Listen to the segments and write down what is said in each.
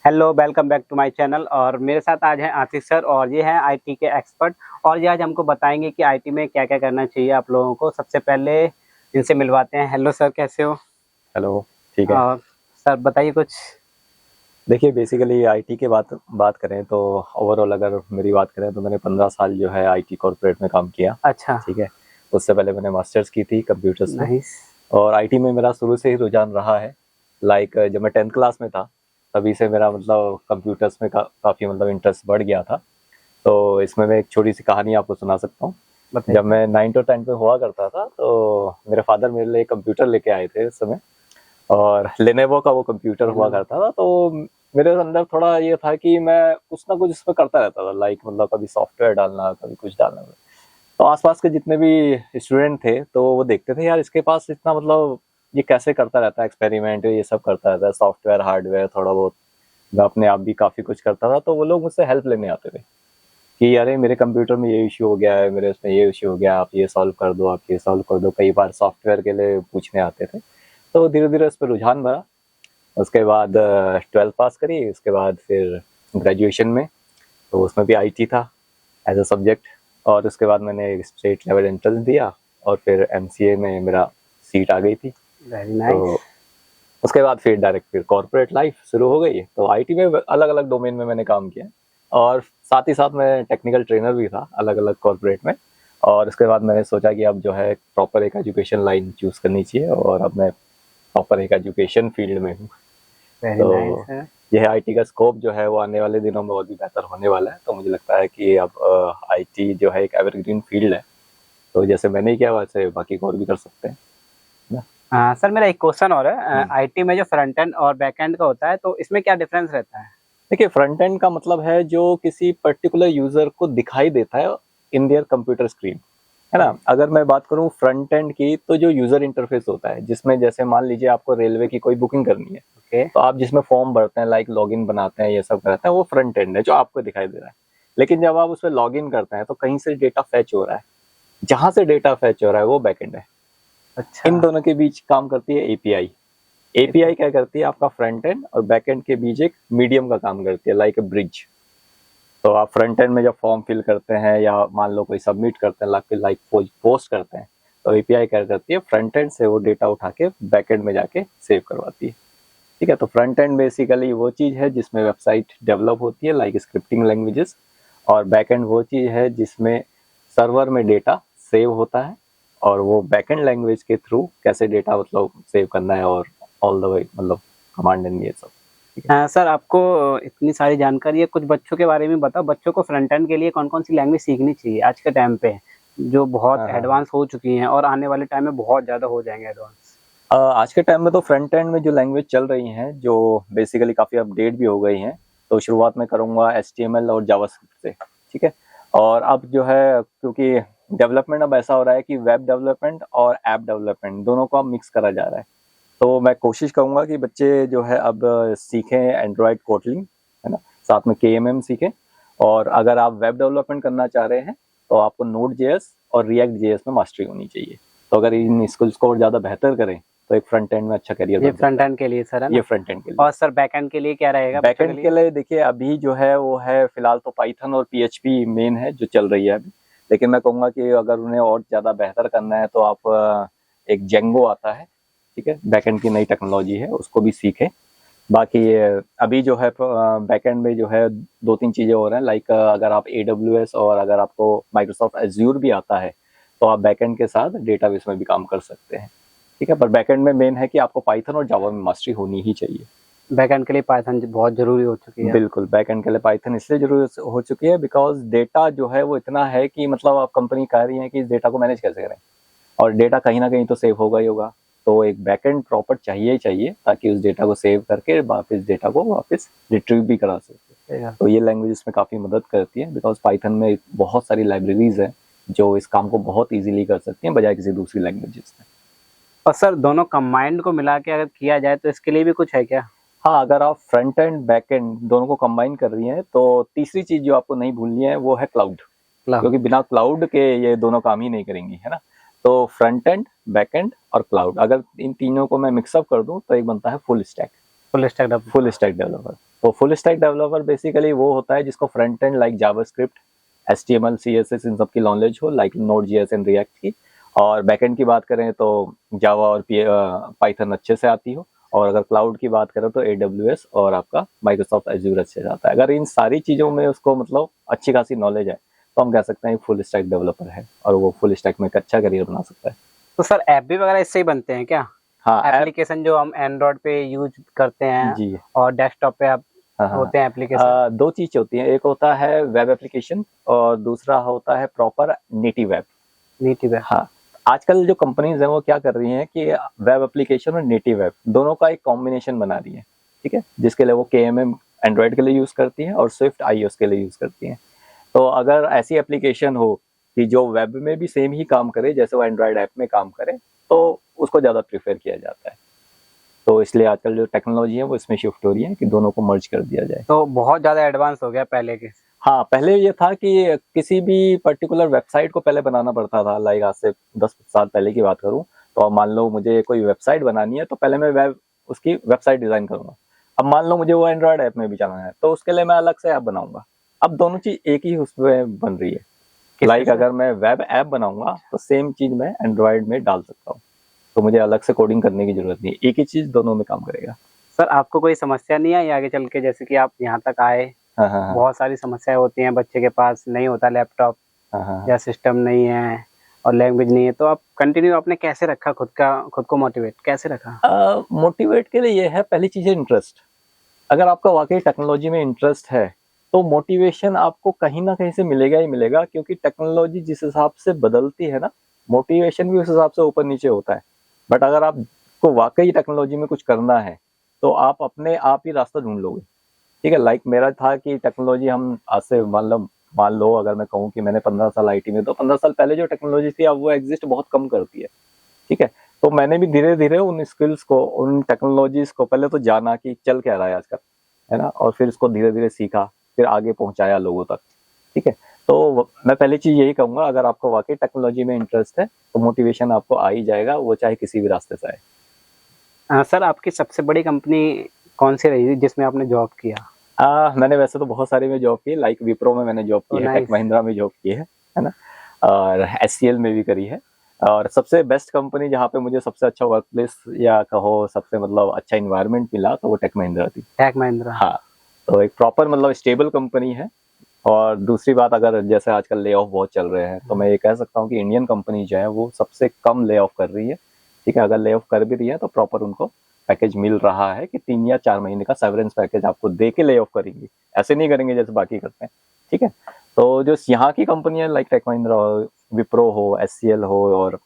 Hello, welcome back to my channel. और मेरे साथ आज हैं आतिश सर और ये हैं आईटी के एक्सपर्ट। और ये आज हमको बताएंगे कि आईटी में क्या-क्या करना चाहिए आप लोगों को। सबसे पहले इनसे मिलवाते हैं। हेलो सर, कैसे हो? हेलो। ठीक है। और सर बताइए कुछ। देखिए, बेसिकली आईटी के बात बात करें तो ओवरऑल अगर मेरी बात करें तो मैंने 15 साल जो है आईटी कॉर्पोरेट में काम किया। अच्छा। ठीक है। उससे पहले मैंने मास्टर्स की थी कंप्यूटर्स में। नाइस। और आईटी में मेरा शुरू से ही रुझान रहा है। जब मैं 10th क्लास में था तभी से मेरा मतलब कंप्यूटर्स में काफ़ी मतलब इंटरेस्ट बढ़ गया था। तो इसमें मैं एक छोटी सी कहानी आपको सुना सकता हूँ। बताइए। जब मैं 9th और 10th में हुआ करता था तो मेरे फादर मेरे लिए कंप्यूटर लेके आए थे उस समय। और लेनेवो का वो कंप्यूटर हुआ करता था। तो मेरे अंदर थोड़ा ये था कि मैं कुछ ना कुछ इसमें करता रहता था, मतलब कभी सॉफ्टवेयर डालना, कभी कुछ डालना। तो आसपास के जितने भी स्टूडेंट थे तो वो देखते थे, यार इसके पास इतना मतलब ये कैसे करता रहता है, एक्सपेरिमेंट ये सब करता रहता है, सॉफ्टवेयर हार्डवेयर थोड़ा बहुत। मैं अपने आप भी काफ़ी कुछ करता था। तो वो लोग मुझसे हेल्प लेने आते थे कि अरे मेरे कंप्यूटर में ये इश्यू हो गया है, मेरे उसमें ये इश्यू हो गया, आप ये सॉल्व कर दो, आप ये सॉल्व कर दो। कई बार सॉफ्टवेयर के लिए पूछने आते थे। तो धीरे धीरे उस पर रुझान बढ़ा। उसके बाद 12th पास करी। उसके बाद फिर ग्रेजुएशन में तो उसमें भी आईटी था एज अ सब्जेक्ट। और उसके बाद मैंने स्टेट लेवल एंट्रेंस दिया और फिर एमसीए में मेरा सीट आ गई थी। वेरी तो नाइस। उसके बाद फिर कॉर्पोरेट लाइफ शुरू हो गई। तो आईटी में अलग अलग डोमेन में मैंने काम किया। और साथ ही साथ मैं टेक्निकल ट्रेनर भी था अलग अलग कॉर्पोरेट में। और उसके बाद मैंने सोचा कि अब जो है प्रॉपर एक एजुकेशन लाइन चूज करनी चाहिए और अब मैं प्रॉपर एक एजुकेशन फील्ड में हूँ। वेरी नाइस तो है। यह आईटी का स्कोप जो है वो आने वाले दिनों में और भी बेहतर होने वाला है। तो मुझे लगता है कि अब आईटी जो है एक एवरग्रीन फील्ड है। तो जैसे मैंने किया वैसे बाकी को और भी कर सकते हैं ना। सर मेरा एक क्वेश्चन और है। हम्म। आईटी में जो फ्रंट एंड और बैक एंड का होता है तो इसमें क्या डिफरेंस रहता है? देखिए, फ्रंट एंड का मतलब है जो किसी पर्टिकुलर यूजर को दिखाई देता है इन देयर कंप्यूटर स्क्रीन, है ना। अगर मैं बात करूं फ्रंट एंड की तो जो यूजर इंटरफेस होता है जिसमें जैसे मान लीजिए आपको रेलवे की कोई बुकिंग करनी है। ओके। तो आप जिसमें फॉर्म भरते हैं, लाइक लॉगिन बनाते हैं, ये सब करते हैं, वो फ्रंट एंड है जो आपको दिखाई दे रहा है। लेकिन जब आप उसमें लॉगिन करते हैं तो कहीं से डेटा फैच हो रहा है। जहां से डेटा फैच हो रहा है वो बैक एंड है। अच्छा। इन दोनों के बीच काम करती है एपीआई। एपीआई क्या करती है, आपका फ्रंट एंड और बैक एंड के बीच एक मीडियम का काम करती है, लाइक ए ब्रिज। तो आप फ्रंट एंड में जब फॉर्म फिल करते हैं या मान लो कोई सबमिट करते हैं, लाइक पोस्ट करते हैं, तो एपीआई क्या करती है, फ्रंट एंड से वो डेटा उठा के बैक एंड में जाके सेव करवाती है। ठीक है। तो फ्रंट एंड बेसिकली वो चीज है जिसमें वेबसाइट डेवलप होती है, लाइक स्क्रिप्टिंग लैंग्वेजेस। और बैक एंड वो चीज है जिसमें सर्वर में डेटा सेव होता है और वो बैक एंड लैंग्वेज के थ्रू कैसे डेटा मतलब सेव करना है और ऑल द वे मतलब कमांड एंड ये सब। सर आपको इतनी सारी जानकारी है, कुछ बच्चों के बारे में बताओ। बच्चों को फ्रंट एंड के लिए कौन-कौन सी लैंग्वेज सीखनी चाहिए आज के टाइम पे, जो बहुत हाँ, हाँ, हाँ। एडवांस हो चुकी हैं और आने वाले टाइम में बहुत ज़्यादा हो जाएँगे एडवांस? आज के टाइम में तो फ्रंट एंड में जो लैंग्वेज चल रही हैं जो बेसिकली काफ़ी अपडेट भी हो गई हैं। तो शुरुआत में करूँगा HTML और जावास्क्रिप्ट से। ठीक है। और अब जो है क्योंकि डेवलपमेंट अब ऐसा हो रहा है कि वेब डेवलपमेंट और ऐप डेवलपमेंट दोनों को अब मिक्स करा जा रहा है। तो मैं कोशिश करूँगा कि बच्चे जो है अब सीखें एंड्रॉयड कोटलिंग, है ना, साथ में KMM सीखें। और अगर आप वेब डेवलपमेंट करना चाह रहे हैं तो आपको Node.js और React.js में मास्टरी होनी चाहिए। तो अगर इन स्किल्स को और ज़्यादा बेहतर करें तो एक फ्रंट एंड में अच्छा करियर ये बन फ्रंट सकता है। एंड के लिए सर, है ये ना? फ्रंट एंड के लिए। और सर बैक एंड के लिए क्या रहेगा बैक बच्चों के एंड के लिए? लिए देखिए अभी जो है वो है फिलहाल तो पाइथन और PHP मेन है जो चल रही है अभी। लेकिन मैं कहूँगा कि अगर उन्हें और ज़्यादा बेहतर करना है तो आप एक जेंगो आता है, ठीक है, बैक एंड की नई टेक्नोलॉजी है, उसको भी सीखें। बाकी अभी जो है बैकएंड में जो है दो तीन चीज़ें हो रहे हैं, लाइक अगर आप AWS और अगर आपको माइक्रोसॉफ्ट एज्योर भी आता है तो आप बैकएंड के साथ डेटाबेस में भी काम कर सकते हैं। ठीक है। पर बैकएंड में मेन है कि आपको पाइथन और जावा में मास्टरी होनी ही चाहिए। बैक एंड के लिए पाइथन बहुत ज़रूरी हो चुकी है। बिल्कुल, बैकएंड के लिए पाइथन इसलिए जरूरी हो चुकी है बिकॉज डेटा जो है वो इतना है कि मतलब आप कंपनी कह रही है कि इस डेटा को मैनेज कैसे करें। और डेटा कहीं ना कहीं तो सेव होगा ही होगा। तो एक बैकएंड प्रॉपर चाहिए ही चाहिए ताकि उस डेटा को सेव करके वापस डेटा को वापस रिट्रीव भी करा सके। तो ये लैंग्वेज इसमें काफ़ी मदद करती है बिकॉज पाइथन में बहुत सारी लाइब्रेरीज हैं जो इस काम को बहुत इजीली कर सकती हैं बजाय किसी दूसरी लैंग्वेजेस में। और सर दोनों कंबाइंड को मिला के अगर किया जाए तो इसके लिए भी कुछ है क्या? हाँ, अगर आप फ्रंट एंड बैक एंड दोनों को कंबाइन कर रही हैं तो तीसरी चीज जो आपको नहीं भूलनी है वो है क्लाउड। क्योंकि क्लाउड। बिना क्लाउड के ये दोनों काम ही नहीं करेंगी, है ना। तो फ्रंट एंड, बैक एंड और क्लाउड, अगर इन तीनों को मैं मिक्सअप कर दूं तो एक बनता है full stack. Full stack full stack developer. तो फुल स्टैक डेवलपर बेसिकली वो होता है जिसको front end like JavaScript, HTML, CSS इन सब की नॉलेज हो, लाइक Node.js एंड रिएक्ट की। और बैकएंड की बात करें तो जावा और पाइथन अच्छे से आती हो। और अगर क्लाउड की बात करें तो AWS और आपका माइक्रोसॉफ्ट एज्यूर अच्छे से आता है। अगर इन सारी चीज़ों में उसको मतलब अच्छी खासी नॉलेज है तो हम कह सकते हैं फुल स्टैक डेवलपर है और वो फुल स्टैक में एक अच्छा करियर बना सकता है। तो सर ऐप भी वगैरह इससे ही बनते हैं क्या? हाँ, ऐप एप्लीकेशन जो हम एंड्रॉइड पे यूज करते हैं जी। और डेस्कटॉप पे आप हाँ हाँ होते हैं एप्लीकेशन? दो चीज होती है, एक होता है वेब एप्लीकेशन और दूसरा होता है प्रॉपर नेटिव वेब। नेटिव है। हाँ, आजकल जो कंपनीज हैं वो क्या कर रही हैं कि वेब एप्लीकेशन और नेटिव वेब दोनों का एक कॉम्बिनेशन बना रही है, ठीक है, जिसके लिए वो KMM एंड्रॉइड के लिए यूज करती है और स्विफ्ट iOS के लिए यूज करती है। तो अगर ऐसी एप्लीकेशन हो कि जो वेब में भी सेम ही काम करे जैसे वो एंड्रॉइड ऐप में काम करे तो उसको ज़्यादा प्रेफर किया जाता है। तो इसलिए आजकल जो टेक्नोलॉजी है वो इसमें शिफ्ट हो रही है कि दोनों को मर्ज कर दिया जाए। तो बहुत ज़्यादा एडवांस हो गया पहले के। हाँ, पहले ये था कि किसी भी पर्टिकुलर वेबसाइट को पहले बनाना पड़ता था, लाइक आज से 10 साल पहले की बात करूँ तो अब मान लो मुझे कोई वेबसाइट बनानी है तो पहले मैं उसकी वेबसाइट डिज़ाइन करूँगा। अब मान लो मुझे वो एंड्रॉयड ऐप में भी चलाना है तो उसके लिए मैं अलग से ऐप बनाऊंगा। अब दोनों चीज़ एक ही उसमें बन रही है। लाइक अगर मैं वेब ऐप बनाऊंगा तो सेम चीज़ मैं एंड्रॉयड में डाल सकता हूँ, तो मुझे अलग से कोडिंग करने की जरूरत नहीं है, एक ही चीज़ दोनों में काम करेगा। सर आपको कोई समस्या नहीं आई आगे चल के, जैसे कि आप यहाँ तक आए, हाँ हाँ हाँ बहुत सारी समस्याएं होती हैं, बच्चे के पास नहीं होता लैपटॉप हाँ हाँ या सिस्टम नहीं है और लैंग्वेज नहीं है, तो आप कंटिन्यू आपने कैसे रखा खुद को मोटिवेट कैसे रखा? मोटिवेट के लिए ये है, पहली चीज़ है इंटरेस्ट। अगर आपका वाकई टेक्नोलॉजी में इंटरेस्ट है तो मोटिवेशन आपको कहीं ना कहीं से मिलेगा ही मिलेगा, क्योंकि टेक्नोलॉजी जिस हिसाब से बदलती है ना, मोटिवेशन भी उस हिसाब से ऊपर नीचे होता है। बट अगर आपको वाकई टेक्नोलॉजी में कुछ करना है तो आप अपने आप ही रास्ता ढूंढ लोगे, ठीक है। लाइक मेरा था कि टेक्नोलॉजी हम आज से मान लो अगर मैं कहूँ कि मैंने 15 साल IT में, तो 15 साल पहले जो टेक्नोलॉजी थी अब वो एग्जिस्ट बहुत कम करती है, ठीक है। तो मैंने भी धीरे धीरे उन स्किल्स को, उन टेक्नोलॉजीज को पहले तो जाना कि चल क्या रहा है आजकल, है ना, और फिर इसको धीरे धीरे सीखा, फिर आगे पहुंचाया लोगों तक, ठीक है। तो मैं पहली चीज यही कहूंगा, अगर आपको वाकई टेक्नोलॉजी में इंटरेस्ट है तो मोटिवेशन आपको आ ही जाएगा, वो चाहे किसी भी रास्ते से आए। सर आपकी सबसे बड़ी कंपनी कौन सी रही जिसमें आपने जॉब किया? मैंने वैसे तो बहुत सारी में जॉब की, लाइक विप्रो में मैंने जॉब की है, टेक महिंद्रा में जॉब की है ना, और HCL में भी करी है। और सबसे बेस्ट कंपनी जहाँ पे मुझे सबसे अच्छा वर्क प्लेस या कहो सबसे मतलब अच्छा इन्वायरमेंट मिला तो वो टेक महिंद्रा थी। टेक महिंद्रा, हाँ, तो एक प्रॉपर मतलब स्टेबल कंपनी है। और दूसरी बात, अगर जैसे आजकल ले ऑफ बहुत चल रहे हैं तो मैं ये कह सकता हूँ कि इंडियन कंपनी जो है वो सबसे कम ले ऑफ कर रही है, ठीक है। अगर ले ऑफ कर भी रही है तो प्रॉपर उनको पैकेज मिल रहा है कि 3 या 4 महीने का सेवरेंस पैकेज आपको दे के ले ऑफ करेंगे, ऐसे नहीं करेंगे जैसे बाकी करते हैं, ठीक है। तो जो यहाँ की कंपनी है लाइक टेक महिंद्रा हो, विप्रो हो, HCL हो, और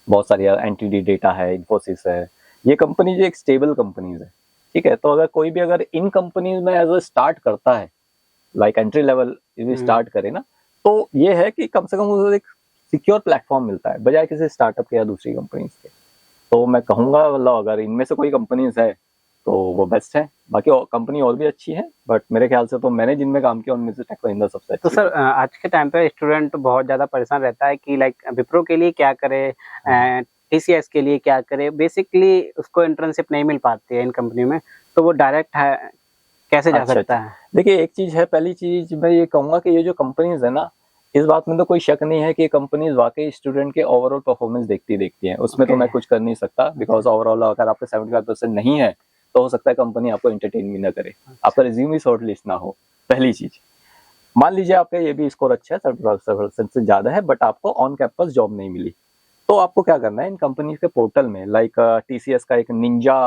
बहुत सारी NTT डेटा है, इन्फोसिस है, ये कंपनी जो एक स्टेबल कंपनीज है, ठीक है। तो अगर कोई भी अगर इन कंपनीज में एज अ स्टार्ट करता है, लाइक एंट्री लेवल स्टार्ट करे ना, तो ये है कि कम से कम उसे एक सिक्योर प्लेटफॉर्म मिलता है बजाय किसी स्टार्टअप के या दूसरी कंपनीज के। तो मैं कहूंगा मतलब अगर इनमें से कोई कंपनीज है तो वो बेस्ट है। बाकी कंपनी और भी अच्छी है, बट मेरे ख्याल से तो मैंने जिनमें काम किया उनमें से टेक महिंद्रा सबसे अच्छी। तो सर आज के टाइम पे स्टूडेंट बहुत ज़्यादा परेशान रहता है कि लाइक विप्रो के लिए क्या करे, TCS के लिए क्या करे, बेसिकली उसको इंटर्नशिप नहीं मिल पाती है इन कंपनी में, तो वो डायरेक्ट है कैसे जा सकता है? देखिए, एक चीज है, पहली चीज मैं ये कहूंगा कि ये जो कंपनीज है ना, इस बात में तो कोई शक नहीं है कि कंपनीज वाकई स्टूडेंट के ओवरऑल परफॉर्मेंस देखती है, उसमें तो मैं कुछ कर नहीं सकता, बिकॉज ओवरऑल अगर आपका 75% नहीं है तो हो सकता है कंपनी आपको एंटरटेन भी ना करे, आपका रिज्यूम ही शॉर्ट लिस्ट ना हो। पहली चीज, मान लीजिए आपका ये भी स्कोर अच्छा है, 75% से ज्यादा है, बट आपको ऑन कैंपस जॉब नहीं मिली, तो आपको क्या करना है, इन कंपनी के पोर्टल में लाइक TCS का एक निंजा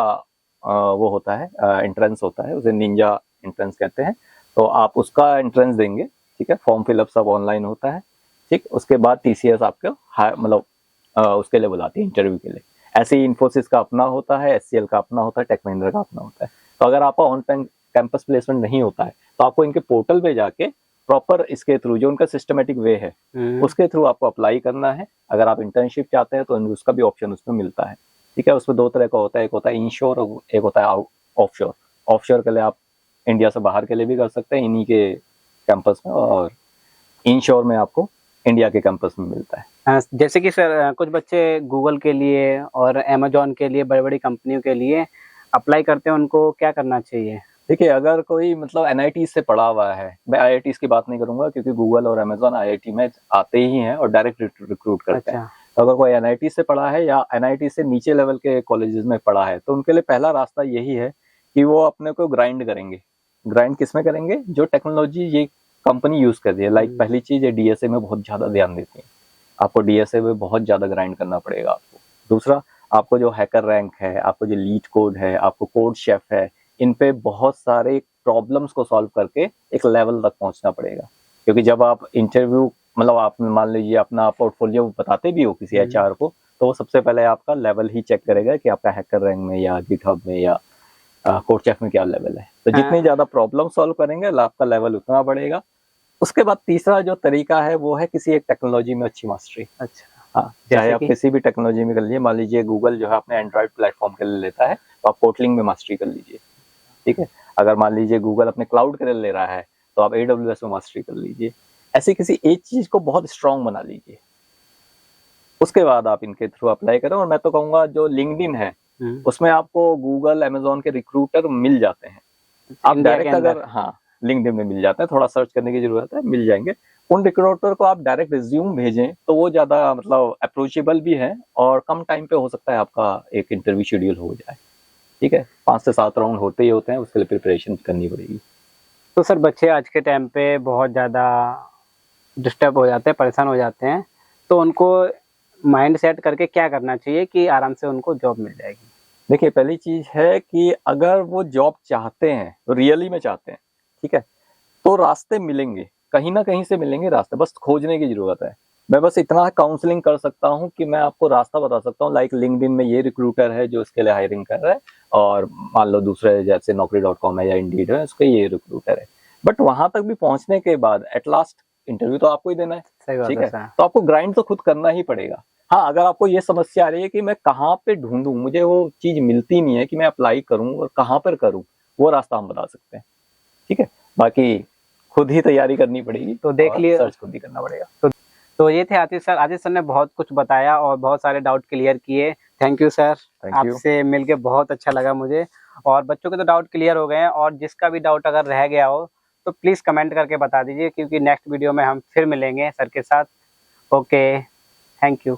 वो होता है, एंट्रेंस होता है, उसे निंजा एंट्रेंस कहते हैं। तो आप उसका एंट्रेंस देंगे, ठीक है, फॉर्म फिलअप सब ऑनलाइन होता है, ठीक। उसके बाद TCS आपको मतलब उसके लिए बुलाती है इंटरव्यू के लिए। ऐसे ही इन्फोसिस का अपना होता है, HCL का अपना होता है, टेक महिंद्रा का अपना होता है। तो अगर आपका ऑन कैंपस प्लेसमेंट नहीं होता है तो आपको इनके पोर्टल पे जाके प्रॉपर इसके थ्रू, जो उनका सिस्टमेटिक वे है उसके थ्रू आपको अप्लाई करना है। अगर आप इंटर्नशिप चाहते हैं तो उसका भी ऑप्शन उसमें मिलता है, ठीक है। उसमें 2 तरह का होता है, एक होता है इनश्योर और एक होता है ऑफशोर। ऑफशोर के लिए आप इंडिया से बाहर के लिए भी कर सकते हैं इन्हीं के कैंपस में, और इनश्योर में आपको इंडिया के कैंपस में मिलता है। जैसे कि सर कुछ बच्चे गूगल के लिए और अमेजोन के लिए, बड़ी बड़ी कंपनियों के लिए अप्लाई करते हैं, उनको क्या करना चाहिए? देखिए, अगर कोई मतलब एनआईटी से पढ़ा हुआ है, मैं आईआईटीज की बात नहीं करूंगा क्योंकि गूगल और अमेजोन आईआईटी में आते ही हैं और डायरेक्ट रिक्रूट करते हैं। अच्छा। तो अगर कोई एनआईटी से पढ़ा है या एनआईटी से नीचे लेवल के कॉलेजेस में पढ़ा है, तो उनके लिए पहला रास्ता यही है कि वो अपने को ग्राइंड करेंगे। ग्राइंड किस में करेंगे? जो टेक्नोलॉजी ये कंपनी यूज कर रही है। लाइक पहली चीज है, डीएसए में बहुत ज्यादा ध्यान देती है, आपको डीएसए में बहुत ज्यादा ग्राइंड करना पड़ेगा आपको। दूसरा, आपको जो हैकर रैंक है, आपको जो लीड कोड है, आपको कोड शेफ है, इन पे बहुत सारे प्रॉब्लम्स को सॉल्व करके एक लेवल तक पहुंचना पड़ेगा। क्योंकि जब आप इंटरव्यू मतलब आप मान लीजिए अपना पोर्टफोलियो बताते भी हो किसी एचआर को, तो वो सबसे पहले आपका लेवल ही चेक करेगा कि आपका हैकर रैंक में या गिटहब में या कोड शेफ में क्या लेवल है। तो जितनी ज्यादा प्रॉब्लम सॉल्व करेंगे आपका लेवल उतना बढ़ेगा। उसके बाद तीसरा जो तरीका है वो है किसी एक टेक्नोलॉजी में अच्छी मास्टरी। अच्छा। हाँ, चाहे आप किसी भी टेक्नोलॉजी में कर लीजिए। मान लीजिए गूगल जो है अपने एंड्रॉइड प्लेटफॉर्म के लिए लेता है, तो आप कोटलिंग में मास्टरी कर लीजिए, ठीक है। अगर मान लीजिए गूगल अपने क्लाउड के लिए ले रहा है, तो आप AWS में मास्टरी कर लीजिए। ऐसी किसी एक चीज को बहुत स्ट्रांग बना लीजिए, उसके बाद आप इनके थ्रू अप्लाई करें। और मैं तो कहूंगा जो लिंक्डइन है उसमें आपको गूगल अमेजोन के रिक्रूटर मिल जाते हैं। आप डायरेक्ट अगर लिंक्डइन में मिल जाते हैं, थोड़ा सर्च करने की जरूरत है, मिल जाएंगे। उन रिक्रूटर को आप डायरेक्ट रिज्यूम भेजें तो वो ज्यादा मतलब अप्रोचेबल भी है और कम टाइम पे हो सकता है आपका एक इंटरव्यू शेड्यूल हो जाए, ठीक है। 5 से 7 राउंड होते ही होते हैं, उसके लिए प्रिपरेशन करनी पड़ेगी। तो सर बच्चे आज के टाइम पे बहुत ज़्यादा डिस्टर्ब हो जाते हैं, परेशान हो जाते हैं, तो उनको माइंड सेट करके क्या करना चाहिए कि आराम से उनको जॉब मिल जाएगी? देखिए, पहली चीज है कि अगर वो जॉब चाहते हैं, तो रियली में चाहते हैं, ठीक है, तो रास्ते मिलेंगे, कहीं ना कहीं से मिलेंगे रास्ते, बस खोजने की जरूरत है। मैं बस इतना काउंसलिंग कर सकता हूँ कि मैं आपको रास्ता बता सकता हूँ। लाइक लिंक्डइन में ये रिक्रूटर है जो इसके लिए हायरिंग कर रहा है, और मान लो दूसरे जैसे naukri.com है या इंडीड है, उसके ये रिक्रूटर है। बट वहां तक भी पहुंचने के बाद एट लास्ट इंटरव्यू तो आपको ही देना है, ठीक है। तो आपको ग्राइंड तो खुद करना ही पड़ेगा। हाँ, अगर आपको ये समस्या आ रही है कि मैं कहाँ पे ढूंढूं, मुझे वो चीज मिलती नहीं है कि मैं अप्लाई करूं और कहाँ पर करूं, वो रास्ता हम बता सकते हैं, ठीक है। बाकी खुद ही तैयारी करनी पड़ेगी, तो देख लिए, सर्च खुद ही करना पड़ेगा। तो ये थे आतिश सर। आतिश सर ने बहुत कुछ बताया और बहुत सारे डाउट क्लियर किए। थैंक यू सर, आपसे मिलके बहुत अच्छा लगा मुझे। और बच्चों के तो डाउट क्लियर हो गए हैं, और जिसका भी डाउट अगर रह गया हो तो प्लीज़ कमेंट करके बता दीजिए, क्योंकि नेक्स्ट वीडियो में हम फिर मिलेंगे सर के साथ। Okay, thank you.